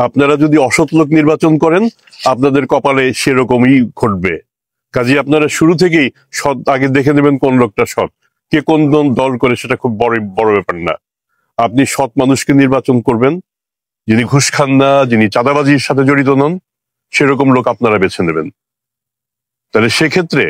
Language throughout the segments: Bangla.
আপনারা যদি অসৎ লোক নির্বাচন করেন আপনাদের কপালে সেরকমই ঘটবে। কাজে আপনারা শুরু থেকেই সৎ আগে দেখে নেবেন কোন লোকটা সৎ, কে কোন দল করে সেটা খুব বড় ব্যাপার না। আপনি সৎ মানুষকে নির্বাচন করবেন, যিনি ঘুষ খান না, যিনি চাঁদাবাজির সাথে জড়িত নন, সেরকম লোক আপনারা বেছে নেবেন। তাহলে সেক্ষেত্রে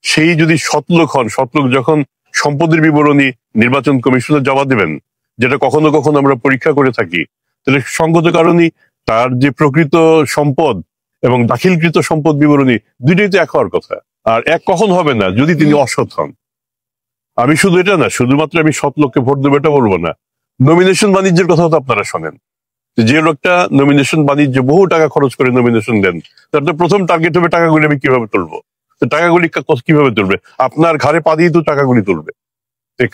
সেই যদি সৎলোক হন, সৎলোক যখন সম্পদের বিবরণী নির্বাচন কমিশনে জমা দেবেন, যেটা কখনো কখনো আমরা পরীক্ষা করে থাকি, তাহলে সঙ্গত কারণেই তার যে প্রকৃত সম্পদ এবং দাখিলকৃত সম্পদ বিবরণী দুইটাই তো এক হওয়ার কথা। আর এক কখন হবে না যদি তিনি অসৎ হন। আমি শুধু এটা না, শুধুমাত্র আমি সৎ লোককে ভোট দেবো এটা বলবো না, নমিনেশন বাণিজ্যের কথা তো আপনারা শোনেন। যে লোকটা নমিনেশন বাণিজ্য বহু টাকা খরচ করে নমিনেশন দেন, তার তো প্রথম টার্গেট হবে টাকাগুলি আমি কিভাবে তুলবো। টাকাগুলি কিভাবে তুলবে? আপনার ঘাড়ে পা দিয়ে তো টাকাগুলি তুলবে।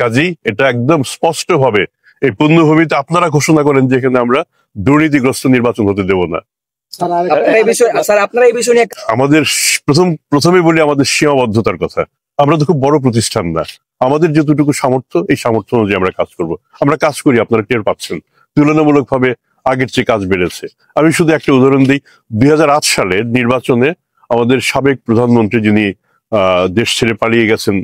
কাজেই এটা একদম স্পষ্ট ভাবে এই পুণ্যভূমিতে আপনারা ঘোষণা করেন যে এখানে আমরা দুর্নীতিগ্রস্ত নির্বাচন হতে দেব না। আমাদের প্রথমে বলি আমাদের সীমাবদ্ধতার কথা। আমরা তো খুব বড় প্রতিষ্ঠান না, আমাদের যতটুকু সামর্থ্য এই সামর্থ্য অনুযায়ী আমরা কাজ করব। আমরা কাজ করি, আপনারা টের পাচ্ছেন, তুলনামূলকভাবে আগের চেয়ে কাজ বেড়েছে। আমি শুধু একটা উদাহরণ দিই, 2008 সালের নির্বাচনে আমাদের সাবেক প্রধানমন্ত্রী যিনি দেশ ছেড়ে পালিয়ে গেছেন,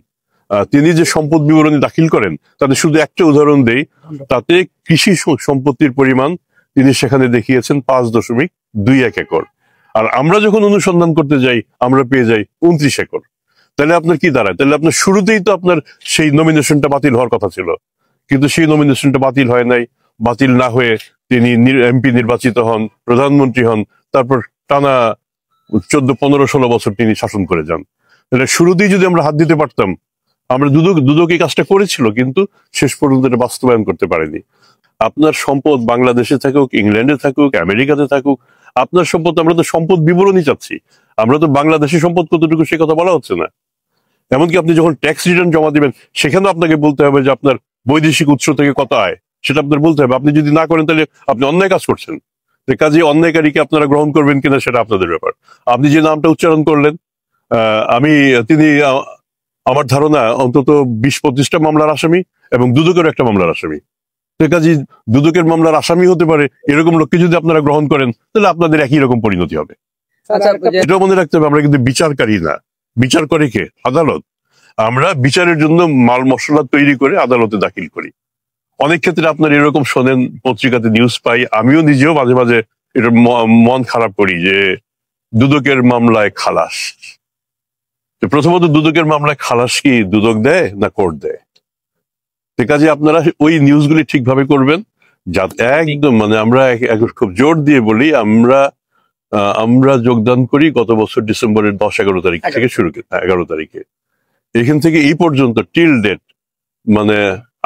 তিনি যে সম্পদ বিবরণী দাখিল করেন তাতে শুধু একটা উদাহরণ দেই, তাতে কৃষি সম্পত্তির পরিমাণ তিনি সেখানে দেখিয়েছেন 5.21 একর। আর আমরা যখন অনুসন্ধান করতে যাই আমরা পেয়ে যাই 29 একর। তাহলে আপনার কি দাঁড়ায়? তাহলে আপনার শুরুতেই তো আপনার সেই নমিনেশনটা বাতিল হওয়ার কথা ছিল, কিন্তু সেই নমিনেশনটা বাতিল হয় নাই। বাতিল না হয়ে তিনি এমপি নির্বাচিত হন, প্রধানমন্ত্রী হন, তারপর টানা 14, 15, 16 বছর তিনি শাসন করে যান। তাহলে শুরুতেই যদি আমরা হাত দিতে পারতাম, আমরা দুদক এই কাজটা করেছিল কিন্তু শেষ পর্যন্ত এটা বাস্তবায়ন করতে পারেনি। আপনার সম্পদ বাংলাদেশে থাকুক, ইংল্যান্ডে থাকুক, আমেরিকাতে থাকুক, আপনার সম্পদ, আমরা তো সম্পদ বিবরণী চাচ্ছি। আমরা তো বাংলাদেশি সম্পদ কতটুকু সে কথা বলা হচ্ছে না। এমনকি আপনি যখন ট্যাক্স রিটার্ন জমা দিবেন সেখানেও আপনাকে বলতে হবে যে আপনার বৈদেশিক উৎস থেকে কত আয়, সেটা আপনার বলতে হবে। আপনি যদি না করেন তাহলে আপনি অন্যায় কাজ করছেন। কাজে অন্যায়কারীকে আপনারা গ্রহণ করবেন কিনা সেটা আপনাদের ব্যাপার। আপনি যে নামটা উচ্চারণ করলেন, তিনি আমার ধারণা অন্তত 20-25টা মামলার আসামি এবং দুদকের একটা মামলার আসামি। কাজে দুদকের মামলার আসামি হতে পারে এরকম লোককে যদি আপনারা গ্রহণ করেন তাহলে আপনাদের একই রকম পরিণতি হবে। এটাও মনে রাখতে হবে, আমরা কিন্তু বিচারকারী না। বিচার করে কে? আদালত। আমরা বিচারের জন্য মাল মশলা তৈরি করে আদালতে দাখিল করি। অনেক ক্ষেত্রে আপনার এরকম শোনেন, পত্রিকাতে নিউজ পাই, আমিও নিজেও মাঝে মাঝে এটা মন খারাপ করি যে দুদকের মামলায় খালাস। প্রথমত দুদকের মামলায় খালাস কি দুদক দেয় না কোর্ট দেয়? কাজে আপনারা ওই নিউজগুলি ঠিকভাবে করবেন, যাতে একদম মানে আমরা খুব জোর দিয়ে বলি, আমরা যোগদান করি গত বছর ডিসেম্বরের 10-11 তারিখ থেকে শুরু, 11 তারিখে। এখান থেকে এই পর্যন্ত টিল ডেট মানে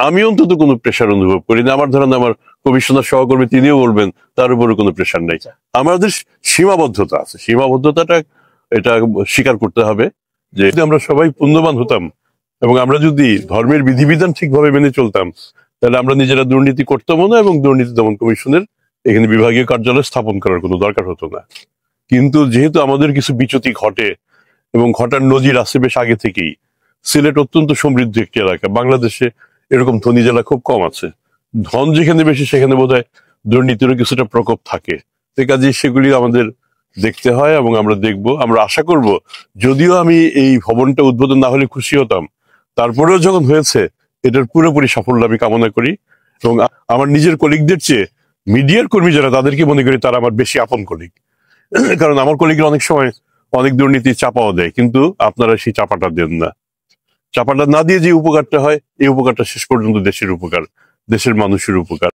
আমি অন্তত কোনো প্রেশার অনুভব করি না। আমার ধরেন আমার কমিশনার সহকর্মী তিনিও বলবেন তার উপরে কোনো প্রেশার নাই। আমাদের সীমাবদ্ধতা আছে, সীমাবদ্ধতাটা এটা স্বীকার করতে হবে যে আমরা সবাই পুণ্যবান হতাম এবং আমরা যদি ধর্মের বিধিবিধান ঠিকভাবে মেনে চলতাম তাহলে আমরা নিজেরা দুর্নীতি করতাম না এবং দুর্নীতি দমন কমিশনের এখানে বিভাগীয় কার্যালয় স্থাপন করার কোনো দরকার হতো না। কিন্তু যেহেতু আমাদের কিছু বিচ্যুতি ঘটে এবং ঘটার নজির আছে বেশ আগে থেকেই, সিলেট অত্যন্ত সমৃদ্ধ একটি এলাকা, বাংলাদেশে এরকম ধনী জেলা খুব কম আছে। ধন যেখানে বেশি সেখানে বোধহয় দুর্নীতিরও কিছুটা প্রকোপ থাকে। কাজে সেগুলি আমাদের দেখতে হয় এবং আমরা দেখব। আমরা আশা করব, যদিও আমি এই ভবনটা উদ্বোধন না হলে খুশি হতাম, তারপরেও যখন হয়েছে এটার পুরোপুরি সাফল্য আমি কামনা করি এবং আমার নিজের কলিগদের চেয়ে মিডিয়ার কর্মী যারা তাদেরকে মনে করি তারা আমার বেশি আপন কলিগ। কারণ আমার কলিগরা অনেক সময় অনেক দুর্নীতি চাপাও দেয়, কিন্তু আপনারা সেই চাপাটা দেন না। চাপাটা না দিয়ে যে উপকারটা হয় এই উপকারটা শেষ পর্যন্ত দেশের উপকার, দেশের মানুষের উপকার।